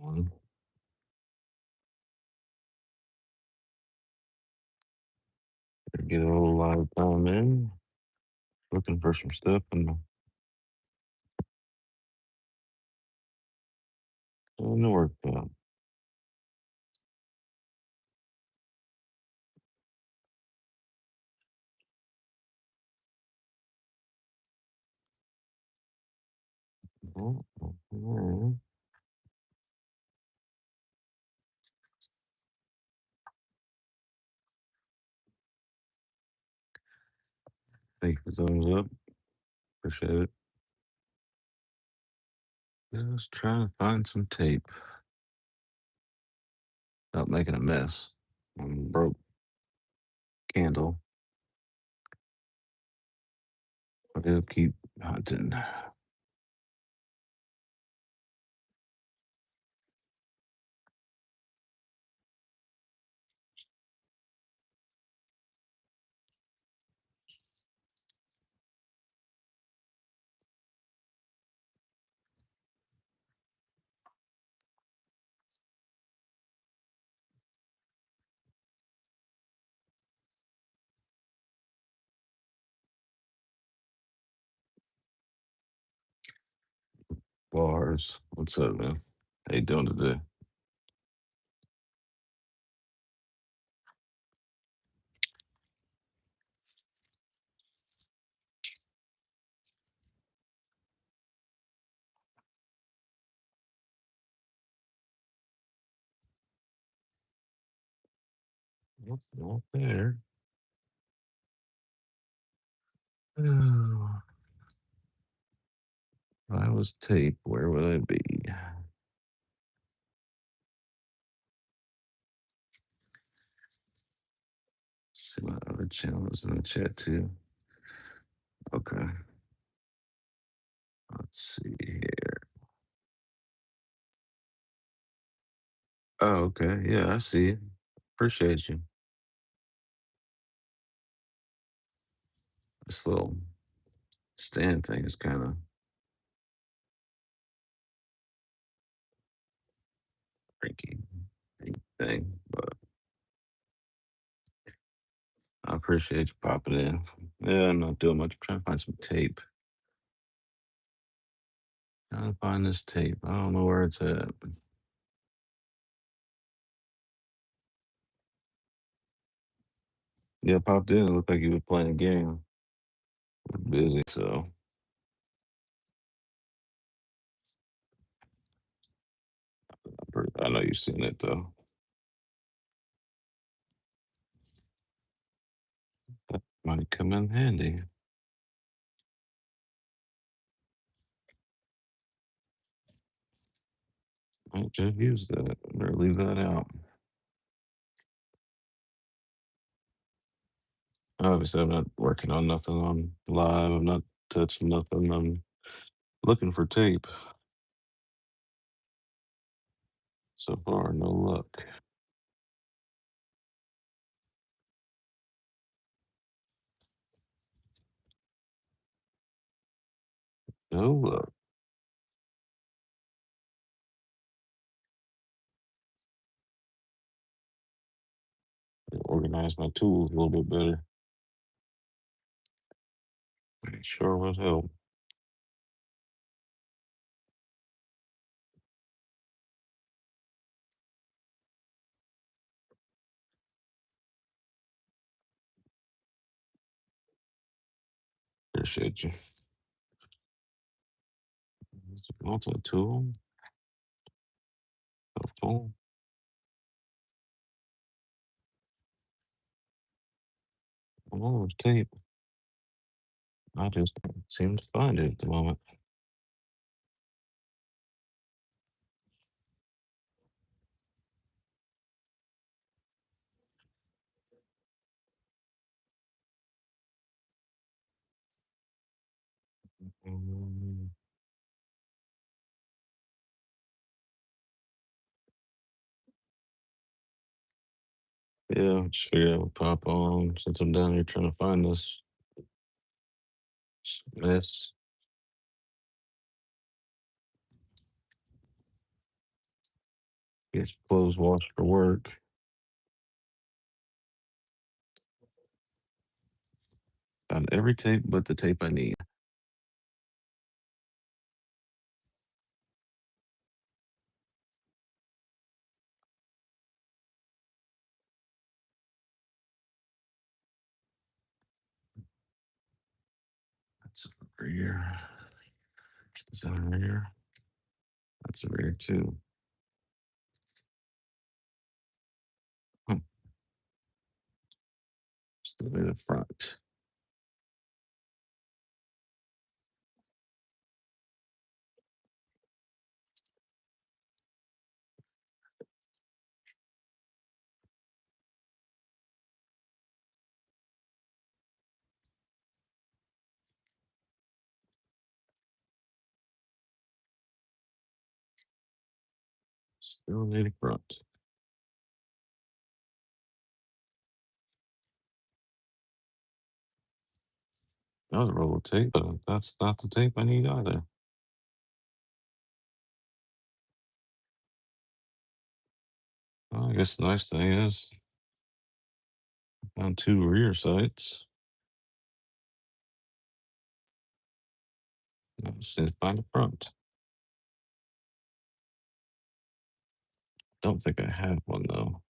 on. Get a whole lot of time in. Looking for some stuff in the workshop. I Thank you for thumbs up. Appreciate it. Just trying to find some tape without making a mess. Broke candle. But it'll keep hunting. Bars. What's up, man? How you doing today? What's not there? If I was tape, where would I be? See my other channels in the chat too. Okay. Let's see here. Oh, okay. Yeah, I see it. Appreciate you. This little stand thing is kind of freaky thing, but I appreciate you popping in. Yeah, I'm not doing much. I'm trying to find some tape. Trying to find this tape. I don't know where it's at. Yeah, popped in. It looked like you were playing a game. Was busy, so I know you've seen it though. That might come in handy. Might just use that or leave that out. Obviously, I'm not working on nothing on live. I'm not touching nothing. I'm looking for tape. So far, no luck. No luck. Organize my tools a little bit better. Sure would help. Appreciate you. Multi tool. Helpful. Oh, it's tape. I just can't seem to find it at the moment. Um, yeah, just figure out what pop on since I'm down here trying to find this mess. Gets clothes washed for work. Found every tape but the tape I need. That's over here. Is that over here? That's over here too. Hmm. Still in the front. Still in the front. Another roll of tape, but that's not the tape I need either. Well, I guess the nice thing is I found two rear sights. I just need to find the front. Don't think I have one though.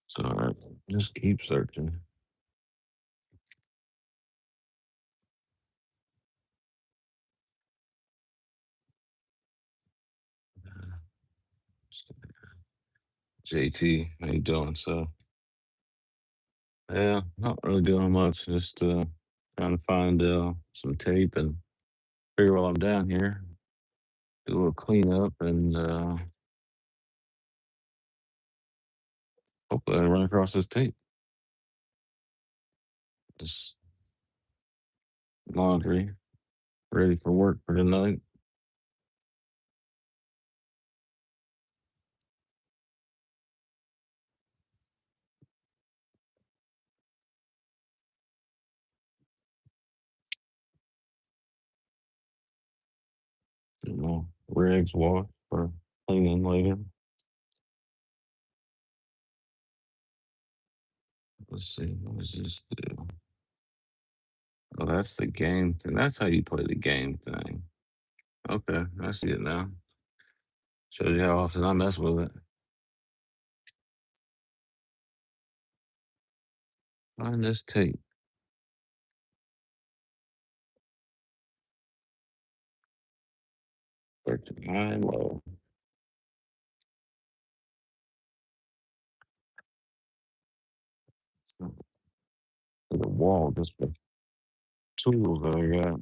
So all right, just keep searching. JT, how you doing? So yeah, not really doing much. Just trying to find some tape and figure while I'm down here, do a little cleanup and hopefully I run across this tape. This laundry ready for work for tonight. Rigs wash for cleaning later. Let's see, what does this do? Oh, that's the game thing. That's how you play the game thing. Okay, I see it now. Shows you how often I mess with it. Find this tape. 39 low. To the wall, just the tools that I got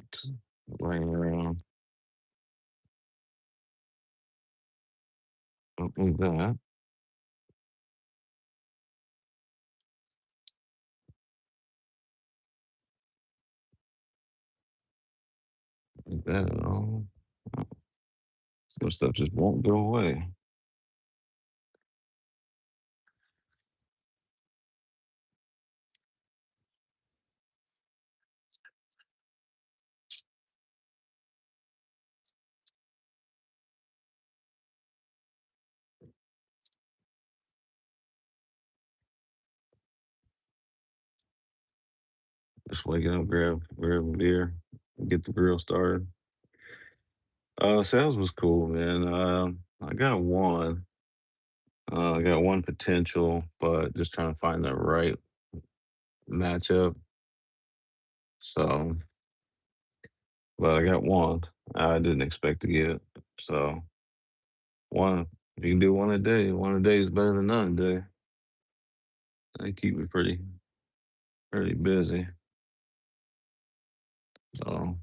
laying around. Don't need that. Don't need that at all. Some stuff just won't go away. Just waking up, grab a beer, get the grill started. Sales was cool, man. I got one. I got one potential, but just trying to find the right matchup. So, but I got one. I didn't expect to get. So one, if you can do one a day is better than none a day. They keep me pretty busy. So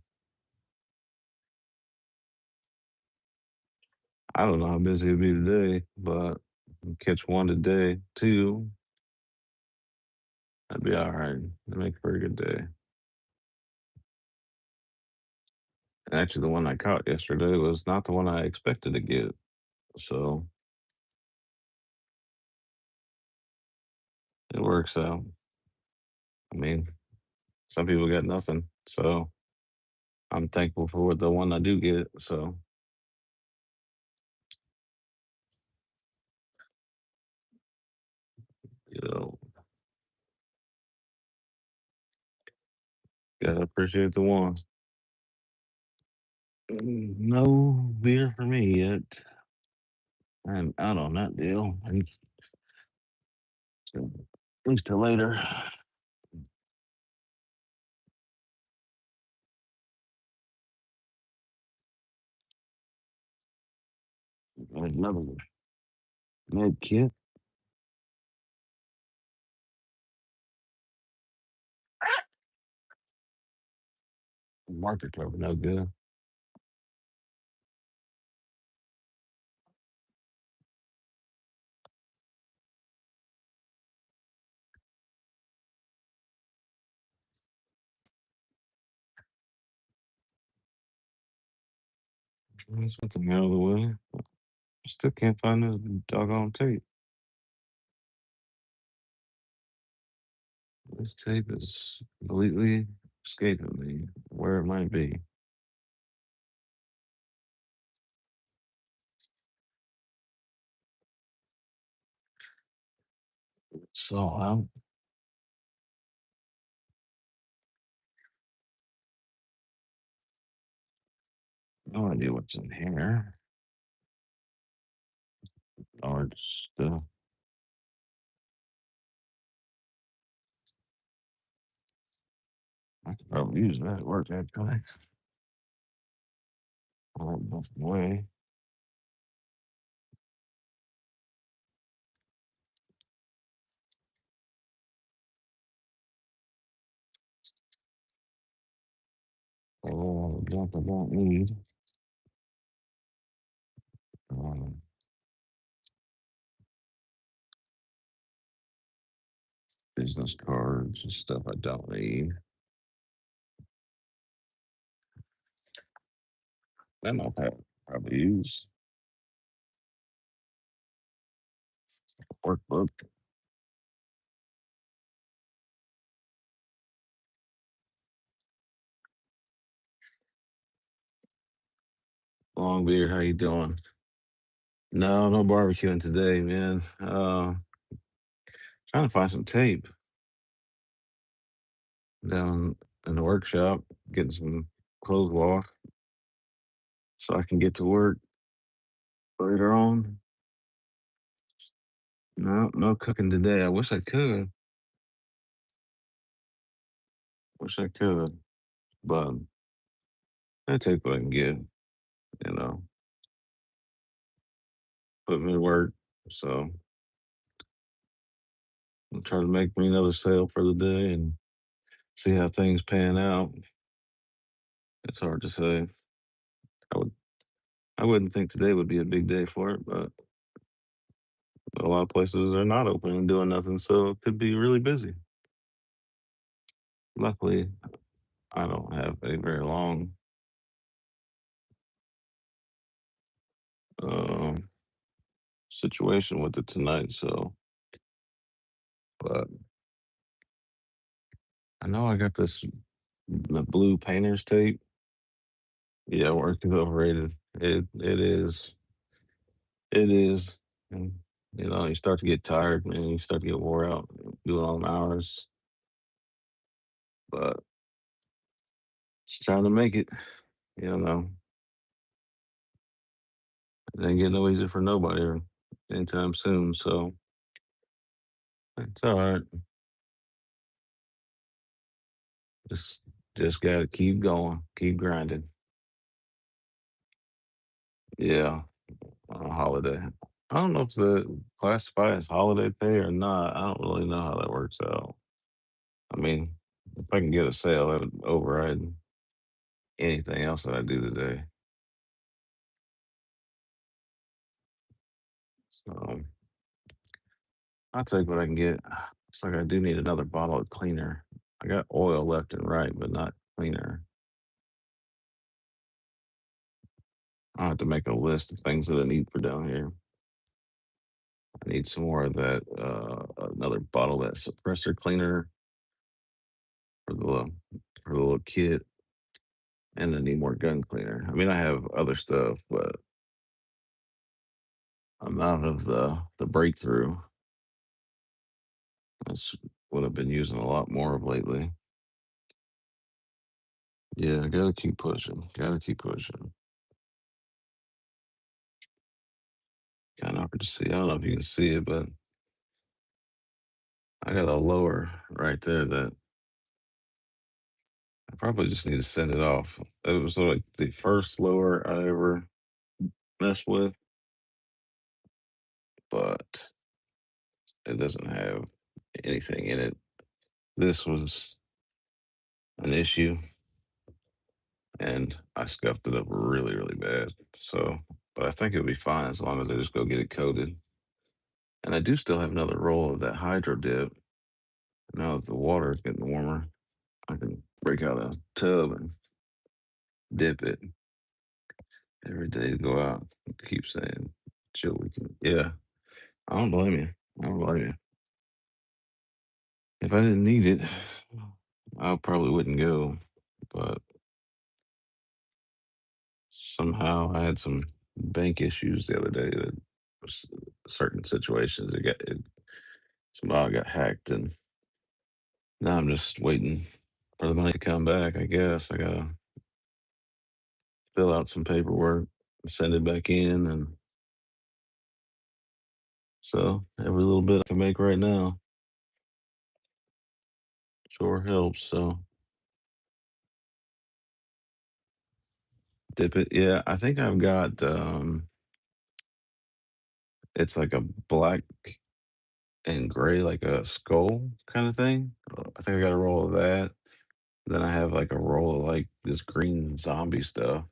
I don't know how busy it'll be today, but catch one today, two. That'd be all right. That'd make for a good day. And actually, the one I caught yesterday was not the one I expected to get. So it works out. I mean, some people got nothing. So I'm thankful for the one I do get. So, you know, gotta appreciate the one. No beer for me yet. I'm out on that deal. At least till later. Another med kit. Market cover, no good. That's something out of the way. Still can't find this doggone tape. This tape is completely escaping me where it might be. So I'm no idea what's in here. Or it's I could probably use that at work actually. Oh, that's the way. Oh, junk I don't need. Um, business cards and stuff I don't need. Then I'll probably use workbook. Long beard, how you doing? No, no barbecuing today, man. Trying to find some tape down in the workshop, getting some clothes washed so I can get to work later on. No, no cooking today. I wish I could. Wish I could, but I take what I can get. You know, put me to work. So I'll try to make me another sale for the day and see how things pan out. It's hard to say. I would I wouldn't think today would be a big day for it, but a lot of places are not open and doing nothing, so it could be really busy. Luckily, I don't have a very long um, situation with it tonight, so but I know I got this the blue painter's tape. Yeah, work is overrated. It is. It is. And, you start to get tired, man. You start to get wore out doing all them hours. But just trying to make it. You know, it ain't getting no easier for nobody or anytime soon. So it's all right. Just just gotta keep going, keep grinding. Yeah, on a holiday. I don't know if the classify as holiday pay or not. I don't really know how that works out. I mean, if I can get a sale, that would override anything else that I do today. So I'll take what I can get. Looks like I do need another bottle of cleaner. I got oil left and right, but not cleaner. I have to make a list of things that I need for down here. I need some more of that, another bottle of that suppressor cleaner for the little kit, and I need more gun cleaner. I mean, I have other stuff, but I'm out of the breakthrough. That's what I've been using a lot more of lately. Yeah, I gotta keep pushing. Gotta keep pushing. Kind of hard to see. I don't know if you can see it, but I got a lower right there that I probably just need to send it off. It was like the first lower I ever messed with, but it doesn't have anything in it. This was an issue, and I scuffed it up really, really bad. So, but I think it'll be fine as long as I just go get it coated. And I do still have another roll of that hydro dip. Now that the water is getting warmer, I can break out a tub and dip it every day to go out. Keep saying chill weekend. Yeah, I don't blame you. I don't blame you. If I didn't need it, I probably wouldn't go. But somehow I had some bank issues the other day that was certain situations somehow got hacked, and now I'm just waiting for the money to come back. I guess I gotta fill out some paperwork, send it back in, and so every little bit I can make right now sure helps. So dip it. Yeah, I think I've got it's like a black and gray, like a skull kind of thing. I think I got a roll of that. Then I have like a roll of like this green zombie stuff,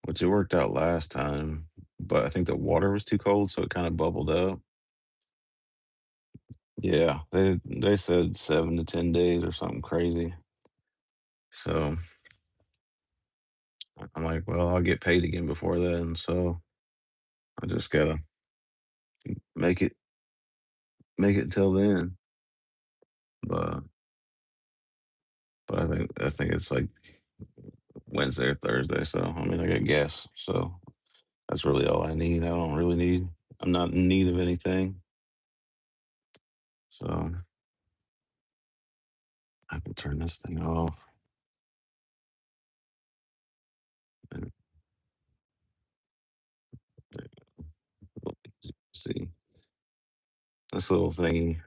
which it worked out last time, but I think the water was too cold, so it kind of bubbled up. Yeah, they said 7 to 10 days or something crazy. So I'm like, well, I'll get paid again before then. So I just gotta make it make it till then. But I think it's like Wednesday or Thursday. So I mean, I got guess. So that's really all I need. I don't really need. I'm not in need of anything. So I can turn this thing off and see this little thingy,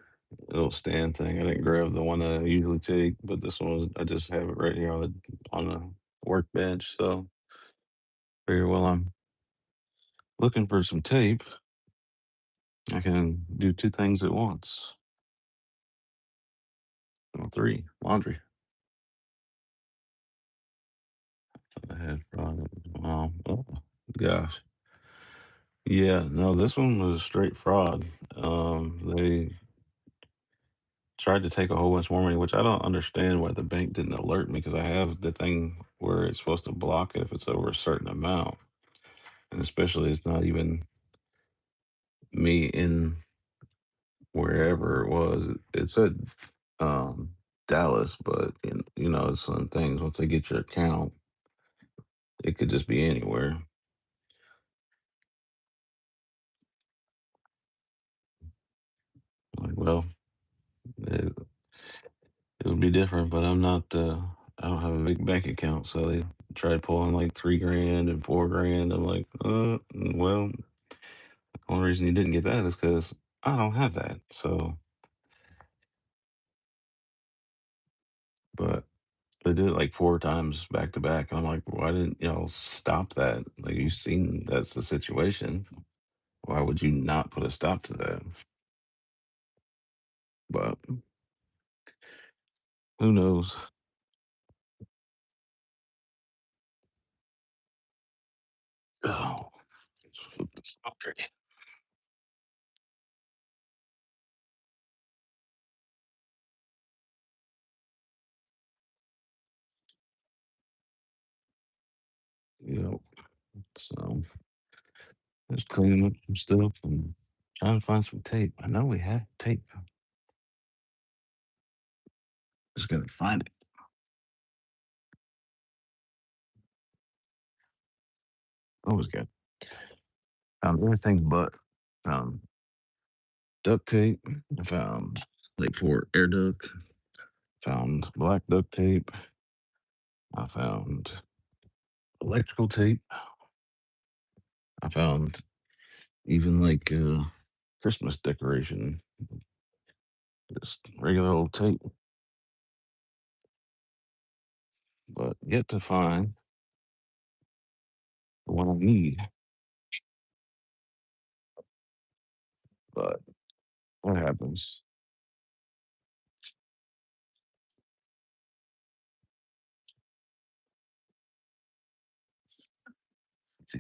little stand thing. I didn't grab the one that I usually take, but this one I just have it right here on the workbench. So figure while I'm looking for some tape, I can do two things at once. Well, three laundry. I had fraud. Oh gosh. Yeah, no, this one was a straight fraud. They tried to take a whole bunch more money, which I don't understand why the bank didn't alert me because I have the thing where it's supposed to block it if it's over a certain amount. And especially it's not even me in wherever it was. It said um Dallas, but it's some things once they get your account, it could just be anywhere. Like, well, it, it would be different, but I don't have a big bank account, so they tried pulling like 3 grand and 4 grand. I'm like, well, the only reason you didn't get that is because I don't have that. So, but they did it like 4 times back to back. I'm like, why didn't y'all stop that? Like, you seen that's the situation. Why would you not put a stop to that? But who knows? Oh, let's flip this. Okay. know. So just cleaning up some stuff and trying to find some tape. I know we have tape. Just gotta find it. Always got found everything but found duct tape. I found like for air duct. Found black duct tape. I found electrical tape. I found even like Christmas decoration, just regular old tape, but yet to find the one I need. But what happens? See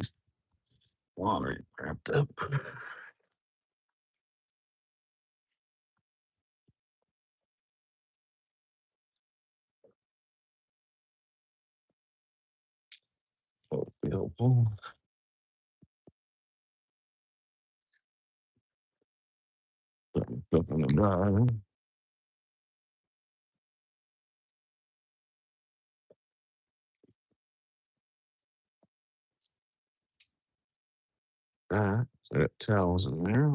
laundry wrapped up. Oh, be helpful. Stuff in the dryer. Right. So I got towels in there.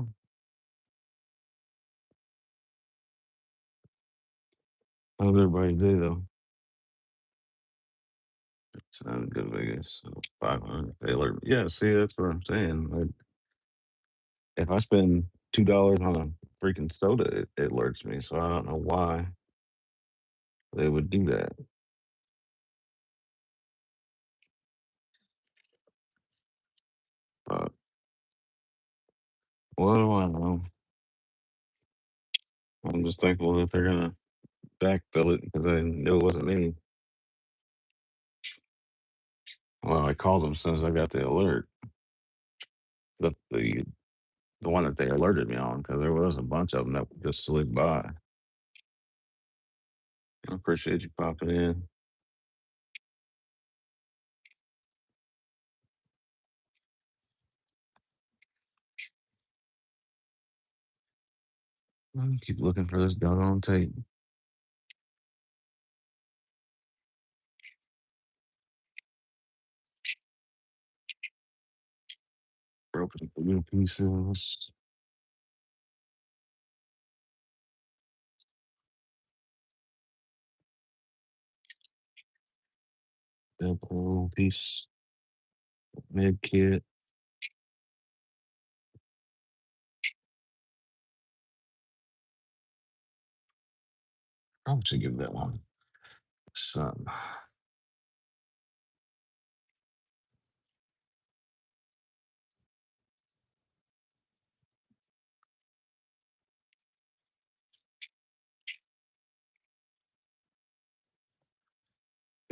How's everybody day though? Sounds good, Vegas. So 500. They alert me. Yeah, see, that's what I'm saying. Like, if I spend $2 on a freaking soda, it alerts me. So I don't know why they would do that. But what do I know? I'm just thankful that they're gonna backfill it because I knew it wasn't me. Well, I called them as soon as I got the alert. The one that they alerted me on because there was a bunch of them that just slid by. I appreciate you popping in. I keep looking for this doggone tape. Broken little pieces. Velcro piece. Med kit. Probably should give that one some.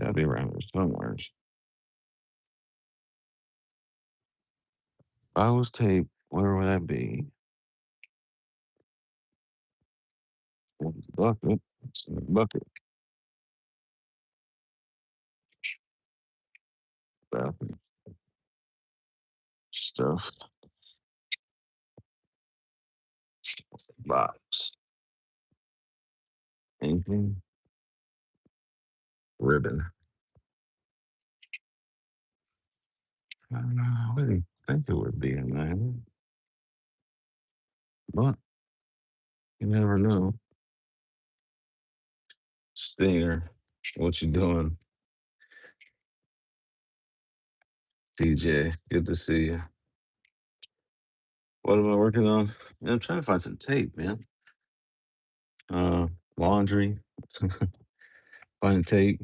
Gotta be around here somewhere. If I was tape, where would that be? Bucket. It's in the bucket. Bathroom stuff. Box. Anything? Ribbon. I don't know. I didn't think it would be in there, but you never know. Stinger, what you doing? DJ, good to see you. What am I working on? Yeah, I'm trying to find some tape, man. Laundry, finding tape,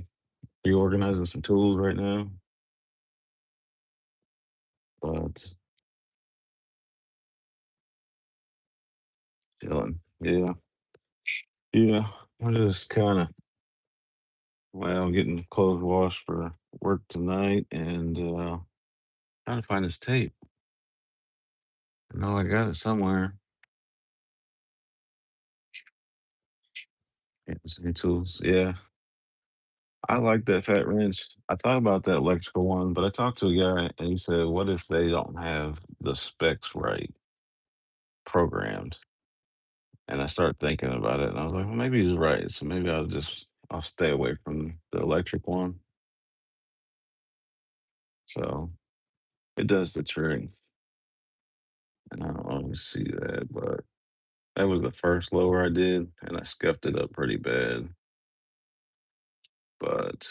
reorganizing some tools right now. But chilling. Yeah. Yeah. I'm just kind of, well, getting clothes washed for work tonight and trying to find this tape. I know I got it somewhere. Yeah, any tools. Yeah. I like that fat wrench. I thought about that electrical one, but I talked to a guy and he said, "What if they don't have the specs right programmed?" And I started thinking about it, and I was like, "Well, maybe he's right. So maybe I'll stay away from the electric one." So it does the trick, and I don't always see that, but that was the first lower I did, and I scuffed it up pretty bad. But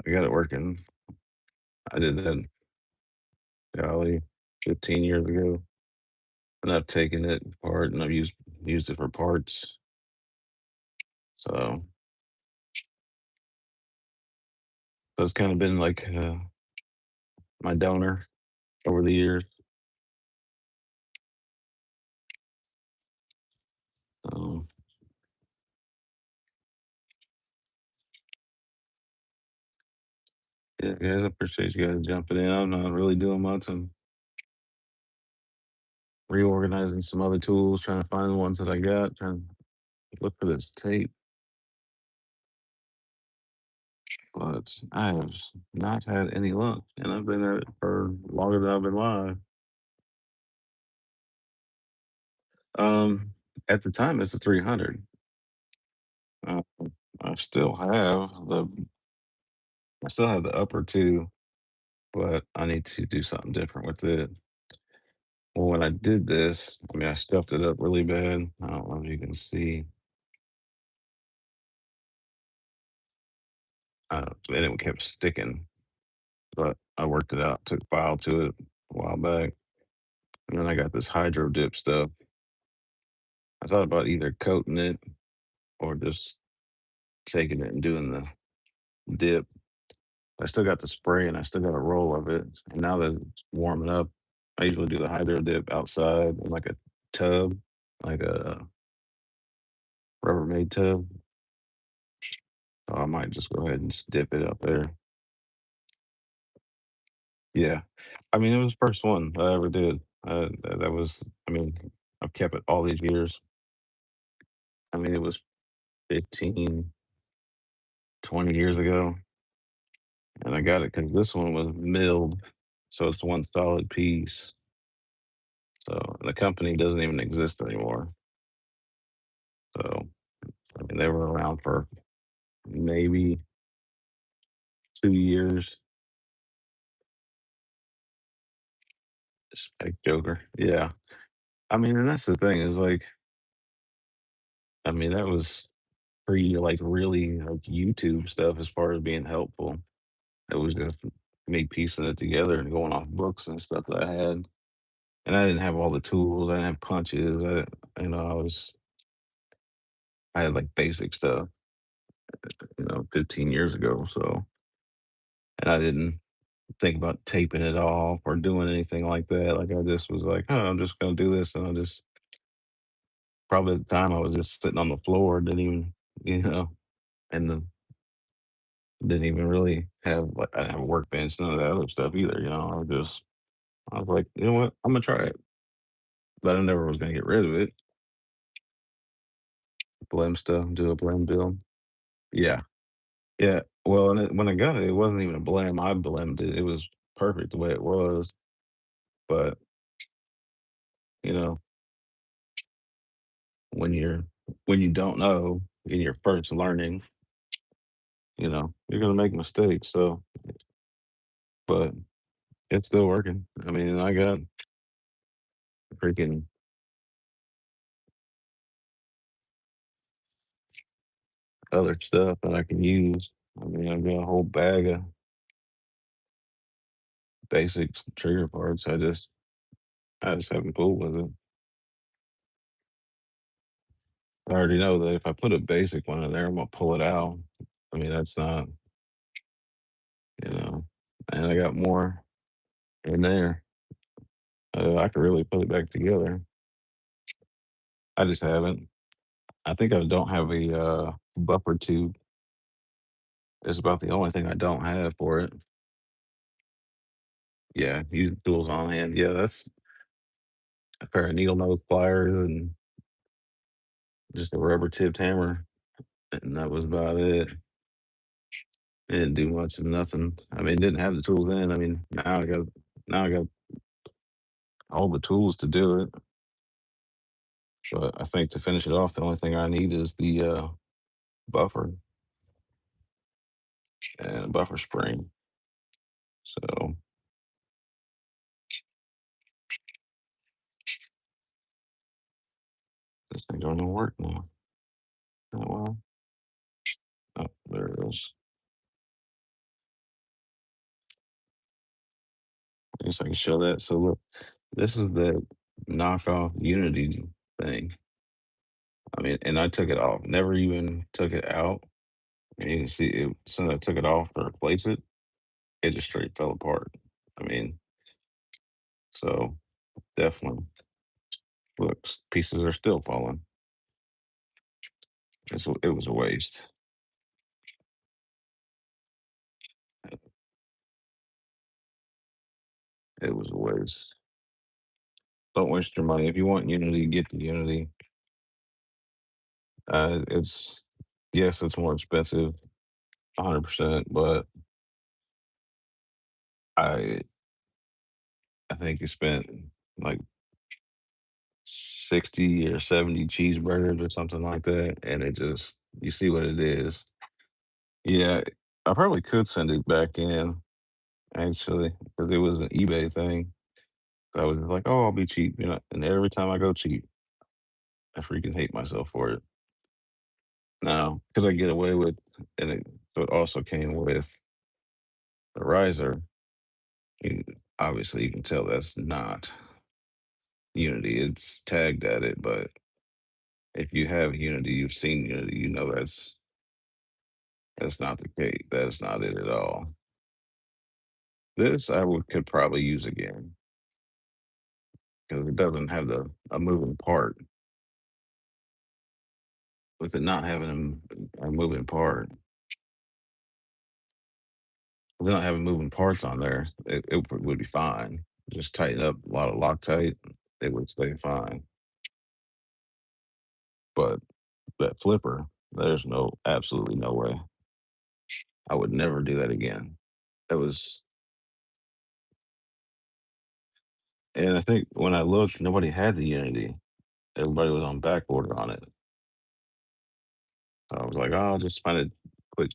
I got it working. I did that, golly, 15 years ago, and I've taken it apart and I've used it for parts. So that's kind of been like my donor over the years. So yeah, guys, I appreciate you guys jumping in. I'm not really doing much. I'm reorganizing some other tools, trying to find the ones that I got, trying to look for this tape. But I have not had any luck, and I've been at it for longer than I've been live. Um, at the time, it's a 300. Uh, I still have I still have the upper two, but I need to do something different with it. Well, when I did this, I mean, I stuffed it up really bad. I don't know if you can see, and it kept sticking. But I worked it out, took file to it a while back, and then I got this hydro dip stuff. I thought about either coating it or just taking it and doing the dip. I still got the spray and I still got a roll of it. And now that it's warming up, I usually do the hydro dip outside in like a tub, like a Rubbermaid tub. So I might just go ahead and just dip it up there. Yeah. I mean, it was the first one I ever did. That was, I mean, I've kept it all these years. I mean, it was 15, 20 years ago. And I got it because this one was milled. So it's one solid piece. So the company doesn't even exist anymore. So, I mean, they were around for maybe 2 years. Spec Joker. Yeah. I mean, and that's the thing is like, I mean, that was pre like really like YouTube stuff as far as being helpful. It was just me piecing it together and going off books and stuff that I had. And I didn't have all the tools. I didn't have punches. I had like basic stuff, 15 years ago. So, and I didn't think about taping it off or doing anything like that. Like I just was like, oh, I'm just gonna do this, and I just probably at the time I was just sitting on the floor, didn't even, you know, and the, didn't even really have like I didn't have a workbench, none of that other stuff either. I was like, you know what, I'm gonna try it, but I never was gonna get rid of it. Blend stuff, do a blend build. Yeah, yeah. Well, and when I got it, it wasn't even a blend. I blended it. It was perfect the way it was. But you know, when you're when you don't know and you're first learning, you're gonna make mistakes. So, but it's still working. I mean, I got freaking other stuff that I can use. I mean, I've got a whole bag of basic trigger parts. I just haven't fooled with it. I already know that if I put a basic one in there, I'm gonna pull it out. I mean, that's not, you know, and I got more in there. I could really put it back together. I just haven't. I think I don't have a buffer tube. It's about the only thing I don't have for it. Yeah, use tools on hand. Yeah, that's a pair of needle nose pliers and just a rubber tipped hammer. and that was about it. It didn't do much of nothing. I mean, didn't have the tools then. I mean, now I got all the tools to do it. But I think to finish it off, the only thing I need is the buffer and a buffer spring. So this thing don't even work now. Oh, well, oh, there it is. I guess I can show that. So look, this is the knockoff Unity thing. I mean, and I took it off. Never even took it out. And you can see it, as soon as I took it off to replace it, it just straight fell apart. I mean, so definitely, look, pieces are still falling. It was a waste. It was a waste. Don't waste your money. If you want Unity, get the Unity. It's yes, it's more expensive, 100%, but I I think you spent like 60 or 70 cheeseburgers or something like that, and it just you see what it is. Yeah, I probably could send it back in actually because it was an eBay thing. So I was just like, oh, I'll be cheap, And every time I go cheap, I freaking hate myself for it. Now, could I get away with? And it also came with the riser. You, obviously, you can tell that's not Unity. It's tagged at it, but if you have Unity, you've seen Unity, you know that's not the case. That's not it at all. This I would could probably use again because it doesn't have the a moving part. With it not having a moving part, with it not having moving parts on there, it would be fine. Just tighten up a lot of Loctite, it would stay fine. But that flipper, there's absolutely no way. I would never do that again. That was, and I think when I looked, nobody had the Unity. Everybody was on back order on it. So I was like, oh, I'll just find a quick,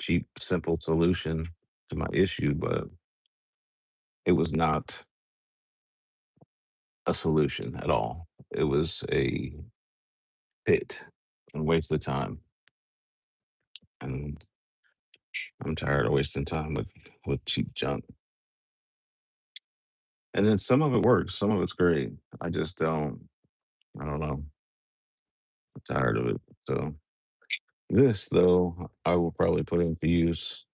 cheap, simple solution to my issue. But it was not a solution at all. It was a pit and waste of time. And I'm tired of wasting time with cheap junk. And then some of it works, some of it's great. I don't know. I'm tired of it. So this though, I will probably put into use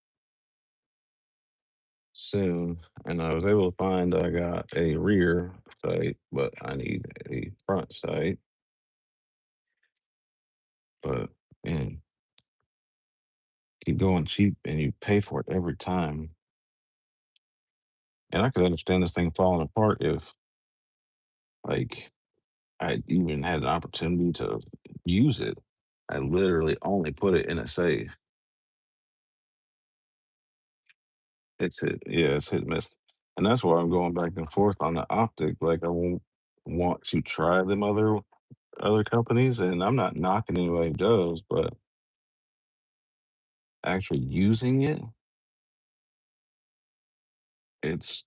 soon. And I was able to find I got a rear sight, but I need a front sight. But man, keep going cheap and you pay for it every time. And I could understand this thing falling apart if like I even had an opportunity to use it. I literally only put it in a safe. It's hit and miss. And that's why I'm going back and forth on the optic. Like I won't want to try them other companies, and I'm not knocking anybody who does, but actually using it, it's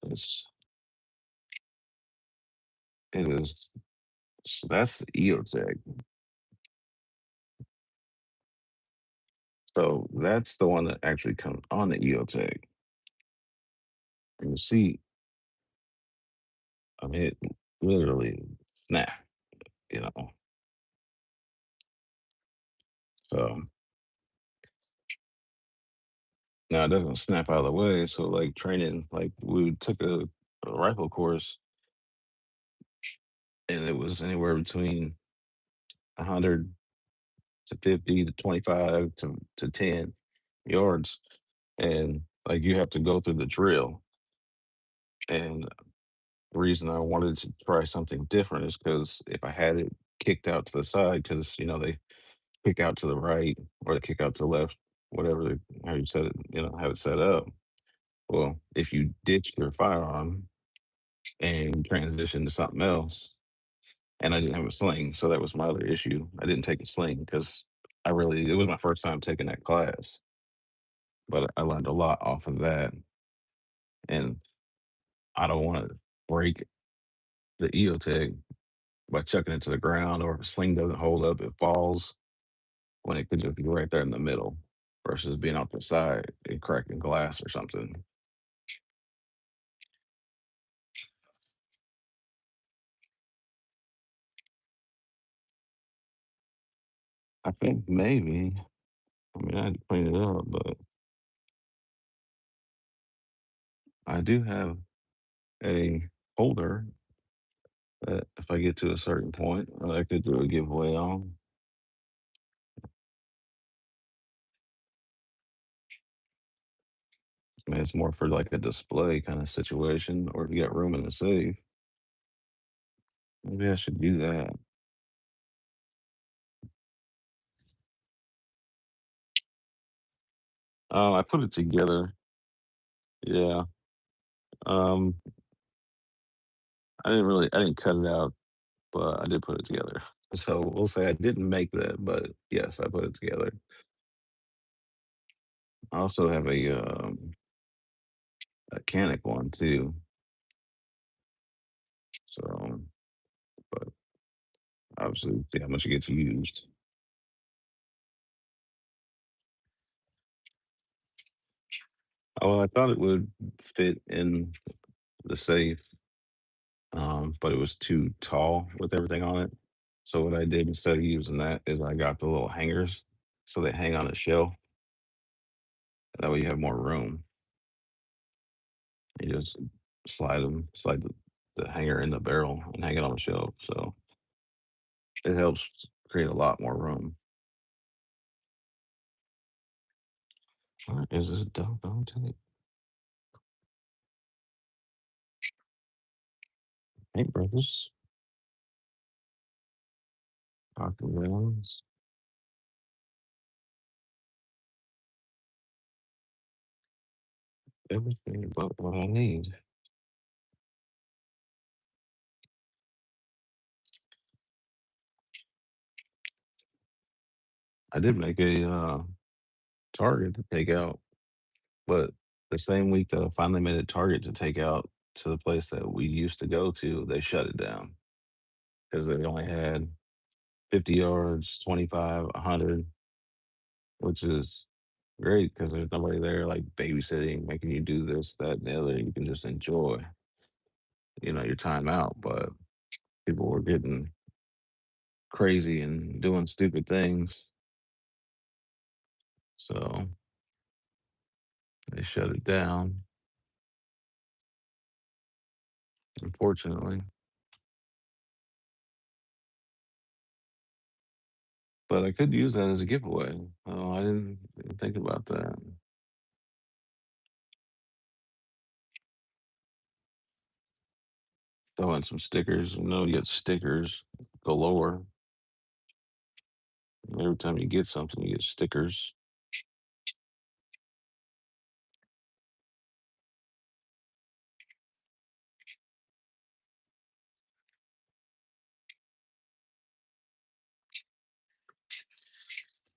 it is that's the EOTech. So that's the one that actually comes on the EOTech. And you see, I mean, it literally snap, you know. So now it doesn't snap out of the way. So like training, like we took a rifle course, and it was anywhere between 100 to 50 to 25 to 10 yards, and like you have to go through the drill. And the reason I wanted to try something different is because if I had it kicked out to the side, because kick out to the right or the kick out to the left, whatever how you set it, have it set up. Well, if you ditch your firearm and transition to something else, and I didn't have a sling, so that was my other issue. I didn't take a sling because it was my first time taking that class, but I learned a lot off of that, and I don't want to break the EOTech by chucking it to the ground, or if a sling doesn't hold up, it falls when it could just be right there in the middle versus being off the side and cracking glass or something. I think maybe. I mean, I had to clean it up, but I do have a holder that if I get to a certain point, I could do a giveaway on. I mean, it's more for like a display kind of situation, or if you got room in the safe, maybe I should do that. I put it together. Yeah. Um, I didn't cut it out, but I did put it together. So we'll say I didn't make that, but yes, I put it together. I also have a Canic one too. So, but obviously, see how much it gets used. Oh, well, I thought it would fit in the safe, but it was too tall with everything on it. So what I did instead of using that is I got the little hangers, so they hang on a shelf. That way you have more room. You just slide the hanger in the barrel and hang it on the shelf. So it helps create a lot more room. What is this doggone tape? Paintbrushes, pocket rounds, everything but what I need. I did make a target to take out, but the same week that I finally made a target to take out to the place that we used to go to, they shut it down because they only had 50 yards, 25, 100, which is great because there's nobody there like babysitting, making you do this, that, and the other. You can just enjoy, your time out. But people were getting crazy and doing stupid things. So they shut it down, unfortunately. But I could use that as a giveaway. Oh, I didn't think about that. Throw in some stickers. You get stickers galore. Every time you get something, you get stickers.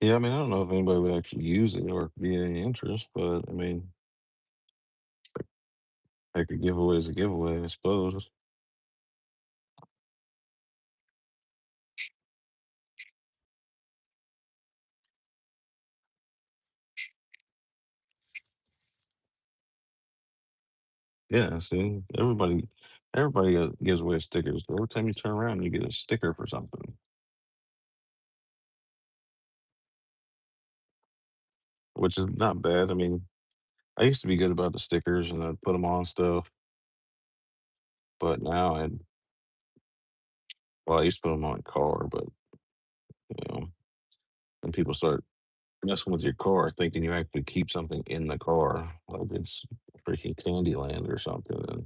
Yeah, I mean, I don't know if anybody would actually use it or be any interest, but I mean, like a giveaway is a giveaway, I suppose. Yeah, see, everybody gives away stickers. Every time you turn around, you get a sticker for something, which is not bad. I mean, I used to be good about the stickers and I'd put them on stuff, but now I used to put them on a car, but you know, when people start messing with your car, thinking you actually keep something in the car, like it's freaking Candyland or something.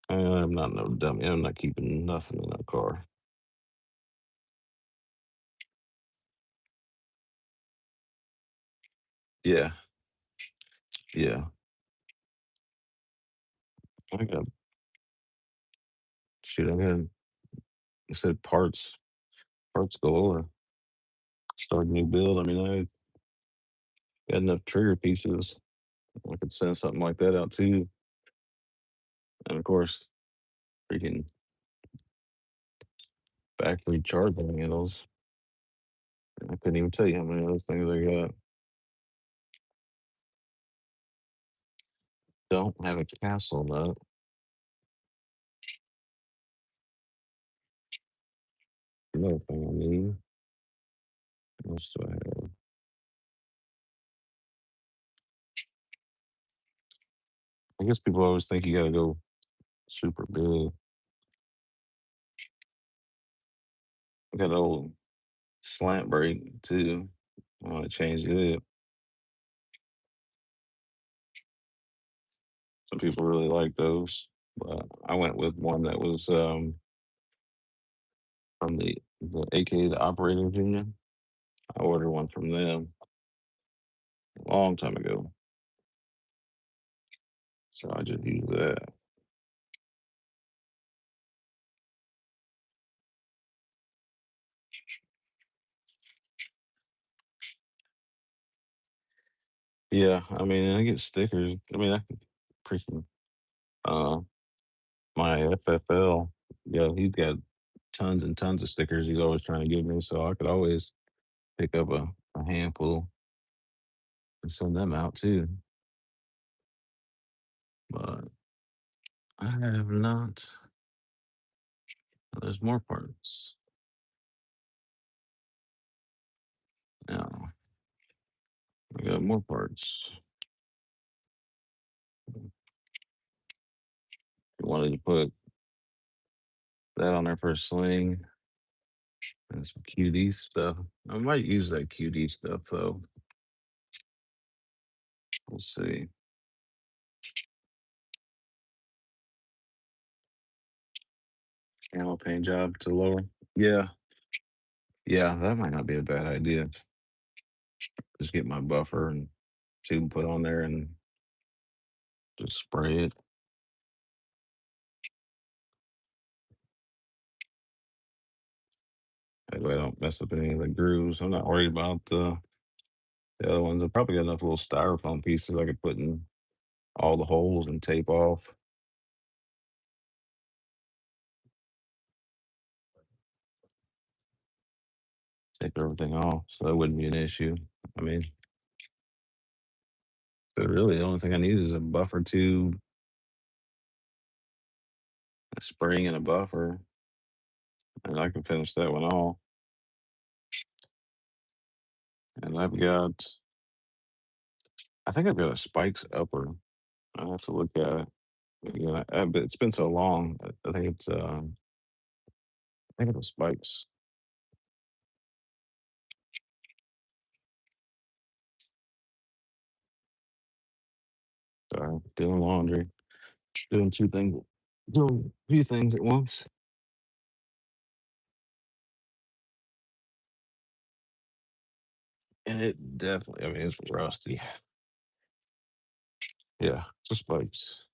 And I'm not no dummy. I'm not keeping nothing in a car. Yeah, yeah. I got shoot. I got. I said parts galore. Start a new build. I mean, I got enough trigger pieces. I could send something like that out too. And of course, freaking factory charging handles. I couldn't even tell you how many of those things I got. Don't have a castle nut. Another thing I need. What else do I have? I guess people always think you gotta go super big. I got an old slant brake too. I want to change it. Some people really like those, but I went with one that was from the AK, the Operating Union. I ordered one from them a long time ago, so I just use that. Yeah, I mean, I get stickers. I mean, I can freaking uh my FFL. Yeah, he's got tons and tons of stickers. He's always trying to give me, so I could always pick up a handful and send them out too. But I have not. There's more parts. Now I got more parts. I wanted to put that on there for a sling and some QD stuff. I might use that QD stuff though. We'll see. Camo paint job to lower. Yeah, yeah, that might not be a bad idea. Just get my buffer and tube put on there and just spray it. That way I don't mess up any of the grooves. I'm not worried about the other ones. I probably got enough little styrofoam pieces I could put in all the holes and tape off. Take everything off, so that wouldn't be an issue. I mean, but really, the only thing I need is a buffer tube, a spring, and a buffer, and I can finish that one off. And I think I've got a spikes upper. I have to look at it. Again, but it's been so long. I think I think it's spikes. Sorry, doing laundry, doing two things, doing a few things at once. And it definitely, I mean, it's rusty. Yeah, just spikes.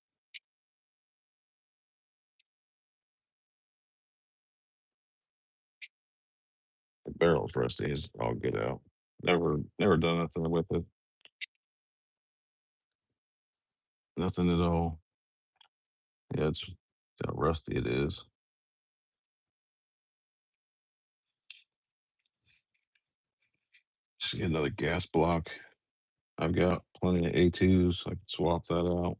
The barrel's rusty is all get out. Never done nothing with it. Nothing at all. Yeah, it's how rusty it is. Just get another gas block. I've got plenty of A2s. I can swap that out.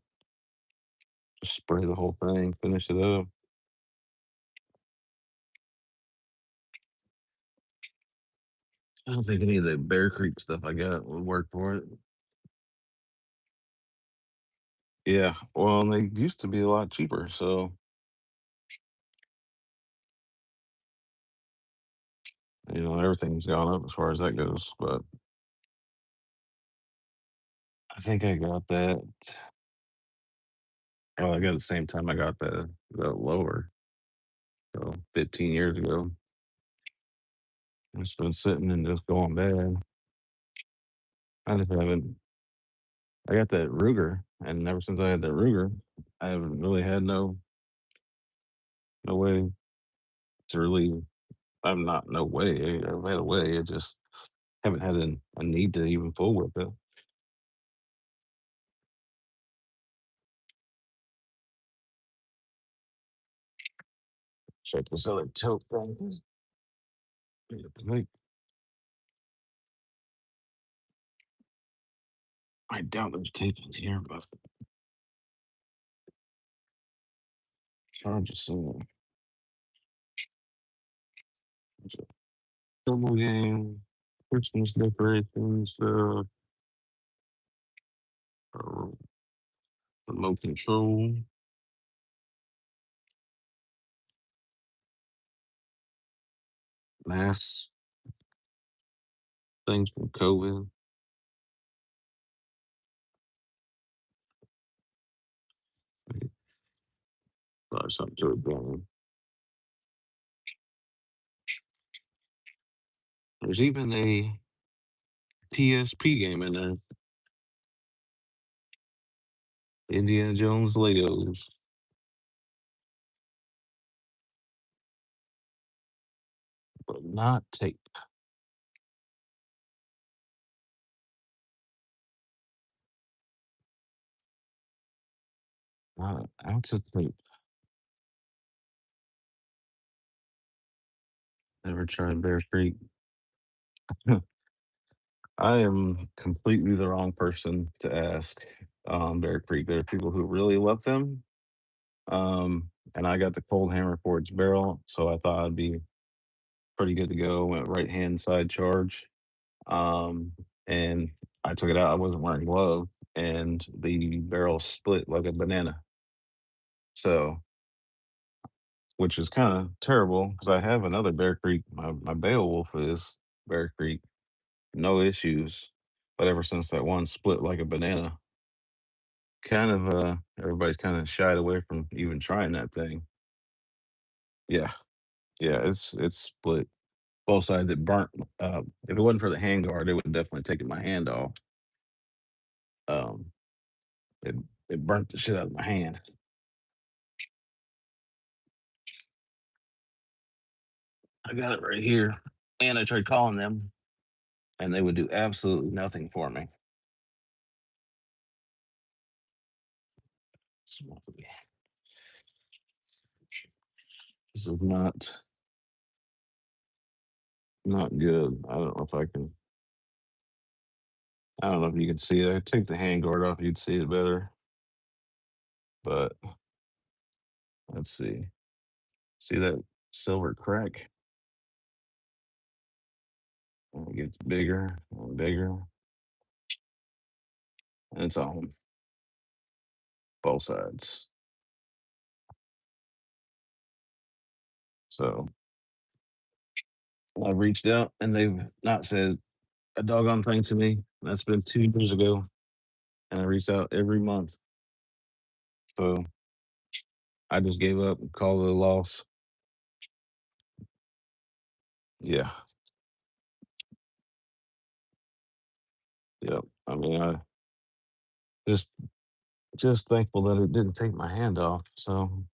Just spray the whole thing, finish it up. I don't think any of the Bear Creek stuff I got would work for it. Yeah, well, and they used to be a lot cheaper, so everything's gone up as far as that goes. But I think I got that. Oh, I got the same time I got the lower, so 15 years ago. It's been sitting and just going bad. I just haven't. I got that Ruger, and ever since I had that Ruger, I haven't really had no way to really. I'm not no way. I've had a way. I just haven't had a need to even fool with it. Check this other tote thing. Like, I doubt there's tape in here, but charge just double game, Christmas decorations, uh, remote control, mask things from COVID. Probably something to it going. There's even a PSP game in there. Indiana Jones Legos, but not tape. Not an ounce of tape. Never tried Bear Creek. I am completely the wrong person to ask Bear Creek. There are people who really love them. And I got the cold hammer for its barrel, so I thought I'd be pretty good to go. Went right hand side charge. And I took it out. I wasn't wearing glove, and the barrel split like a banana. So, which is kind of terrible because I have another Bear Creek. My Beowulf is Bear Creek, no issues. But ever since that one split like a banana, kind of everybody's kind of shied away from even trying that thing. Yeah, yeah, it's split both sides. It burnt. If it wasn't for the hand guard, it would definitely taken my hand off. Um, it it burnt the shit out of my hand. I got it right here, and I tried calling them, and they would do absolutely nothing for me. This is not good. I don't know if I can. I don't know if you can see it. I take the hand guard off, you'd see it better. But let's see. See that silver crack? And it gets bigger and bigger, and it's on both sides. So I've reached out, and they've not said a doggone thing to me. That's been 2 years ago, and I reached out every month. So I just gave up and called it a loss. Yeah. Yep. I mean, I just just thankful that it didn't take my hand off. So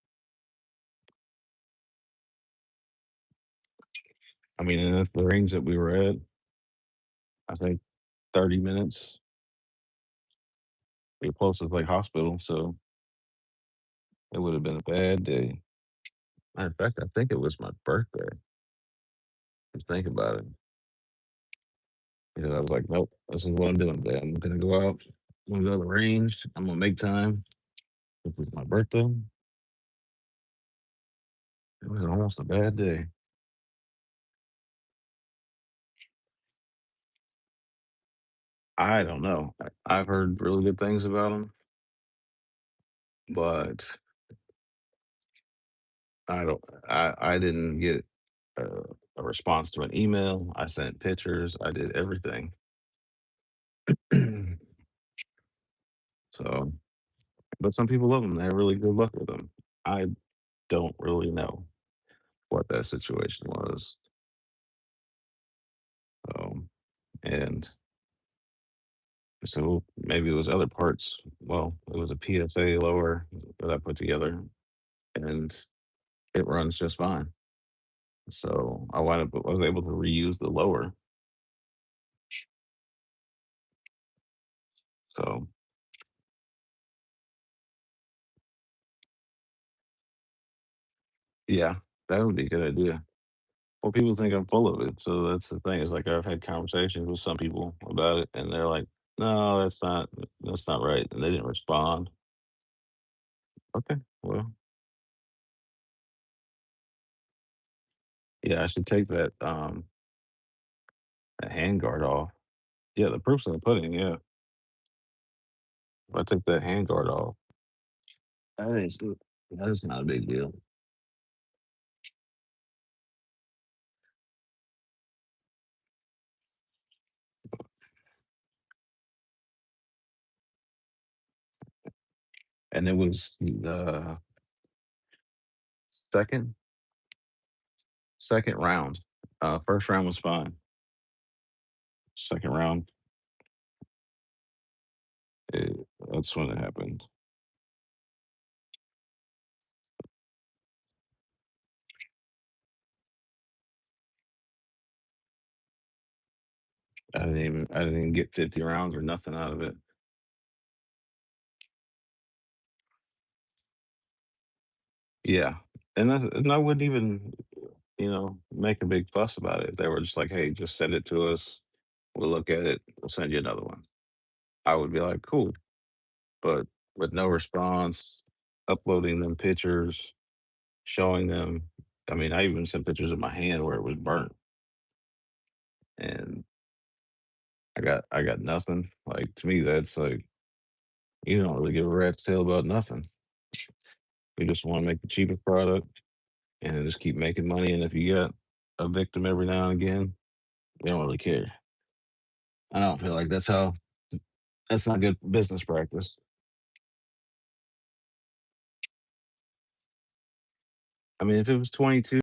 I mean, and at the range that we were at, I think 30 minutes. We were closest like hospital, so it would have been a bad day. Matter of fact, I think it was my birthday. Just think about it. Because I was like, nope, this is what I'm doing today. I'm gonna go out, I'm gonna go to the range, I'm gonna make time. This is my birthday. It was almost a bad day. I don't know. I've heard really good things about them, but I don't. I didn't get a response to an email. I sent pictures. I did everything. So, but some people love them. They have really good luck with them. I don't really know what that situation was. So, and So maybe it was other parts. Well, it was a PSA lower that I put together, and it runs just fine. So I was able to reuse the lower. So yeah, that would be a good idea. Well, people think I'm full of it, so that's the thing. Is like I've had conversations with some people about it, and they're like, "No, that's not right," and they didn't respond. Okay, well, yeah, I should take that hand guard off. Yeah, the proof's in the pudding. Yeah, if I take that hand guard off, that is that's not a big deal. And it was the second second round. First round was fine. Second round, it, that's when it happened. I didn't even get 50 rounds or nothing out of it. Yeah, and I wouldn't even, make a big fuss about it. If they were just like, "Hey, just send it to us. We'll look at it. We'll send you another one." I would be like, "Cool," but with no response, uploading them pictures, showing them. I mean, I even sent pictures of my hand where it was burnt, and I got nothing. Like to me, that's like you don't really give a rat's tail about nothing. You just want to make the cheapest product and then just keep making money. And if you get a victim every now and again, you don't really care. I don't feel like that's not good business practice. I mean, if it was 22